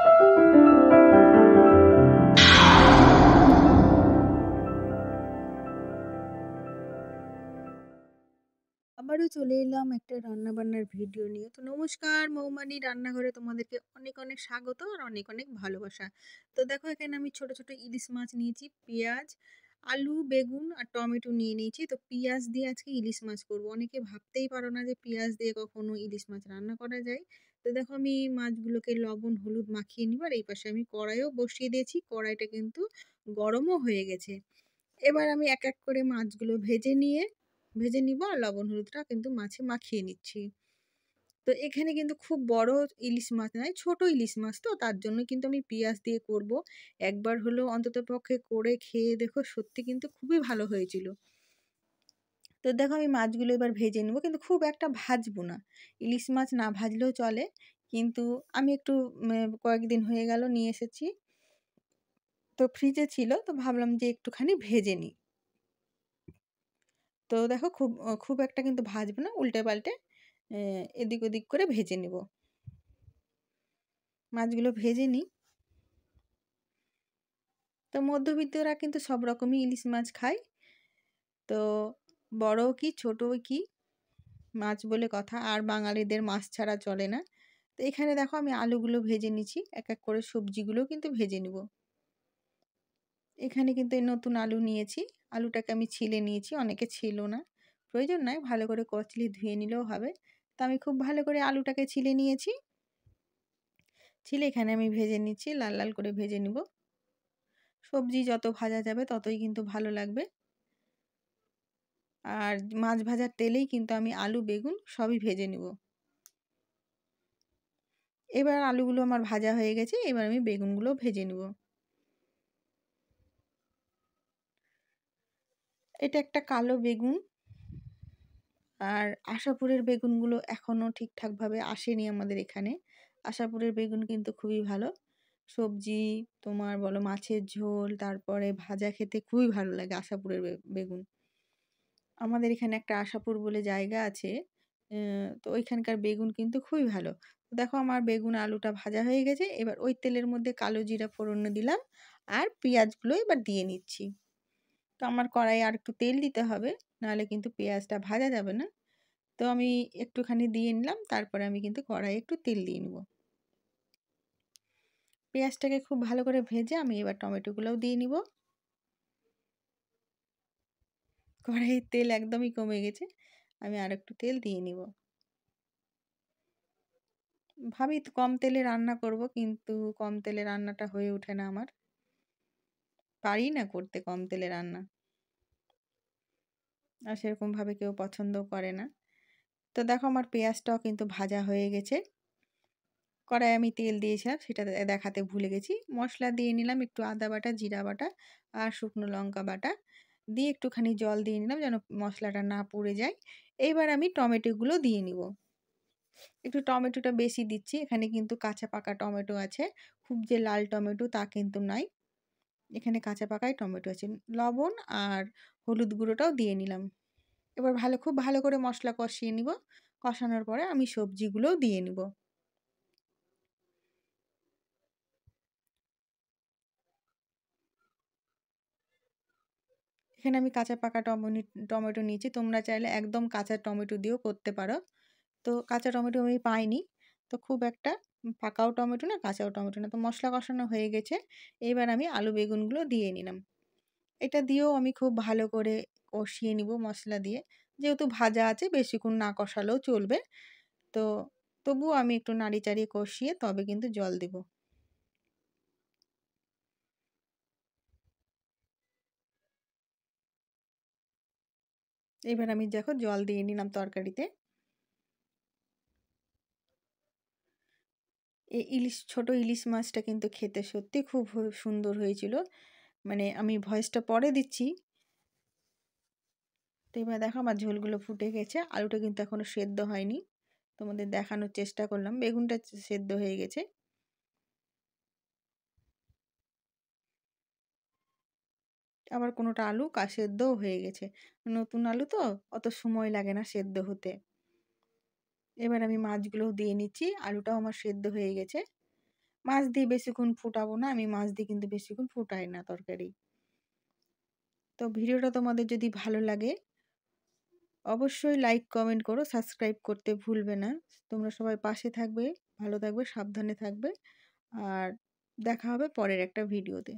আবারও চলে এলাম একটা রান্নাবান্নার ভিডিও নিয়ে। তো নমস্কার, মৌমানি রান্নাঘরে তোমাদেরকে অনেক অনেক স্বাগত আর অনেক অনেক ভালোবাসা। তো দেখো এখানে আমি ছোট ছোট ইলিশ মাছ নিয়েছি, পেঁয়াজ, আলু, বেগুন আর টমেটো নিয়ে নিয়েছি। তো পেঁয়াজ দিয়ে আজকে ইলিশ মাছ করবো। অনেকে ভাবতেই পারো না যে পেঁয়াজ দিয়ে কখনো ইলিশ মাছ রান্না করা যায়। তো দেখো আমি মাছগুলোকে লবণ হলুদ মাখিয়ে নিব। আর এই পাশে আমি কড়াইও বসিয়ে দিয়েছি, কড়াইটা কিন্তু গরমও হয়ে গেছে। এবার আমি এক এক করে মাছগুলো ভেজে নিব আর লবণ হলুদটা কিন্তু মাছে মাখিয়ে নিচ্ছি। তো এখানে কিন্তু খুব বড় ইলিশ মাছ নয়, ছোট ইলিশ মাছ, তো তার জন্য কিন্তু আমি পেঁয়াজ দিয়ে করব। একবার হলেও অন্তত পক্ষে করে খেয়ে দেখো, সত্যি কিন্তু খুবই ভালো হয়েছিল। তো দেখো আমি মাছগুলো এবার ভেজে নেব, কিন্তু খুব একটা ভাজবো না। ইলিশ মাছ না ভাজলেও চলে, কিন্তু আমি একটু কয়েকদিন হয়ে গেল নিয়ে এসেছি, তো ফ্রিজে ছিল, তো ভাবলাম যে একটুখানি ভেজে নিই। তো দেখো খুব একটা কিন্তু ভাজবো না, উল্টে পাল্টে এদিক ওদিক করে ভেজে নেব। মাছগুলো ভেজে নিই। তো মধ্যবিত্তরা কিন্তু সব রকমই ইলিশ মাছ খায়। তো বড় কি ছোট কি, মাছ বলে কথা, আর বাঙালিদের মাছ ছাড়া চলে না। তো এখানে দেখো আমি আলুগুলো ভেজে নিচ্ছি, এক এক করে সবজিগুলো কিন্তু ভেজে নিব। এখানে কিন্তু এই নতুন আলু নিয়েছি, আলুটাকে আমি ছিলে নিয়েছি, অনেকে ছিল না, প্রয়োজন নয়, ভালো করে কচলি ধুয়ে নিলেও হবে। তো আমি খুব ভালো করে আলুটাকে ছিলে নিয়েছি, ছিলে এখানে আমি ভেজে নিচ্ছি, লাল লাল করে ভেজে নিব। সবজি যত ভাজা যাবে ততই কিন্তু ভালো লাগবে। আর মাছ ভাজার তেলেই কিন্তু আমি আলু বেগুন সবই ভেজে নিব। এবার আলুগুলো আমার ভাজা হয়ে গেছে, এবার আমি বেগুনগুলো ভেজে নিব। এটা একটা কালো বেগুন, আর আশাপুরের বেগুনগুলো এখনও ঠিকঠাকভাবে আসেনি আমাদের এখানে। আশাপুরের বেগুন কিন্তু খুবই ভালো, সবজি তোমার বলো, মাছের ঝোল, তারপরে ভাজা খেতে খুবই ভালো লাগে আশাপুরের বেগুন। আমাদের এখানে একটা আশাপুর বলে জায়গা আছে, তো ওইখানকার বেগুন কিন্তু খুবই ভালো। তো দেখো আমার বেগুন আলুটা ভাজা হয়ে গেছে, এবার ওই তেলের মধ্যে কালো জিরা ফোড়ন দিলাম আর পেঁয়াজগুলো এবার দিয়ে নিচ্ছি। তো আমার কড়াইয়ে আর একটু তেল দিতে হবে, নাহলে কিন্তু পেঁয়াজটা ভাজা যাবে না। তো আমি একটুখানি দিয়ে নিলাম, তারপরে আমি কিন্তু কড়াইয়ে একটু তেল দিয়ে নেব। পেঁয়াজটাকে খুব ভালো করে ভেজে আমি এবার টমেটোগুলোও দিয়ে নিব। কড়াইয়ের তেল একদমই কমে গেছে, আমি আর একটু তেল দিয়ে নিব। ভাবি তো কম তেলে রান্না করব, কিন্তু কম তেলে রান্নাটা হয়ে ওঠে না আমার, পারি না করতে কম তেলে রান্না, আর সেরকমভাবে কেউ পছন্দও করে না। তো দেখো আমার পেঁয়াজটাও কিন্তু ভাজা হয়ে গেছে। কড়াই আমি তেল দিয়েছিলাম, সেটা দেখাতে ভুলে গেছি। মশলা দিয়ে নিলাম, একটু আদা বাটা, জিরা বাটা আর শুকনো লঙ্কা বাটা দিয়ে একটুখানি জল দিয়ে নিলাম যেন মশলাটা না পুড়ে যায়। এইবার আমি টমেটোগুলো দিয়ে নিব। একটু টমেটোটা বেশি দিচ্ছি, এখানে কিন্তু কাঁচা পাকা টমেটো আছে, খুব যে লাল টমেটো তা কিন্তু নাই, এখানে কাঁচা পাকাই টমেটো আছে। লবণ আর হলুদ গুঁড়োটাও দিয়ে নিলাম। এবার খুব ভালো করে মশলা কষিয়ে নিব। কষানোর পরে আমি সবজিগুলোও দিয়ে নিব। এখানে আমি কাঁচা পাকা টমেটো নিয়েছি, তোমরা চাইলে একদম কাঁচা টমেটো দিয়েও করতে পারো। তো কাঁচা টমেটো আমি পাইনি, তো খুব একটা পাকাও টমেটো না কাঁচাও টমেটো না। তো মশলা কষানো হয়ে গেছে, এবার আমি আলু বেগুনগুলো দিয়ে নিলাম। এটা দিয়েও আমি খুব ভালো করে কষিয়ে নিব মশলা দিয়ে, যেহেতু ভাজা আছে বেশিক্ষণ না কষালেও চলবে। তো তবুও আমি একটু নাড়ি চাড়িয়ে কষিয়ে তবে কিন্তু জল দেব। এবার আমি দেখো জল দিয়ে নিলাম তরকারিতে। এই ছোট ইলিশ মাছটা কিন্তু খেতে সত্যি খুব সুন্দর হয়েছিল, মানে আমি ভয়েসটা পরে দিচ্ছি। তো এবার দেখো আমার ঝোলগুলো ফুটে গেছে, আলুটা কিন্তু এখনো সেদ্ধ হয়নি, তোমাদের দেখানোর চেষ্টা করলাম। বেগুনটা সেদ্ধ হয়ে গেছে। আবার কোনোটা আলু সেদ্ধও হয়ে গেছে, নতুন আলু তো অত সময় লাগে না সেদ্ধ হতে। এবার আমি মাছগুলোও দিয়ে নিচ্ছি, আলুটাও আমার সেদ্ধ হয়ে গেছে। মাছ দিয়ে বেশিক্ষণ ফুটাবো না, আমি মাছ দিয়ে কিন্তু বেশিক্ষণ ফুটাই না তরকারি। তো ভিডিওটা তোমাদের যদি ভালো লাগে অবশ্যই লাইক কমেন্ট করো, সাবস্ক্রাইব করতে ভুলবে না। তোমরা সবাই পাশে থাকবে, ভালো থাকবে, সাবধানে থাকবে। আর দেখা হবে পরের একটা ভিডিওতে।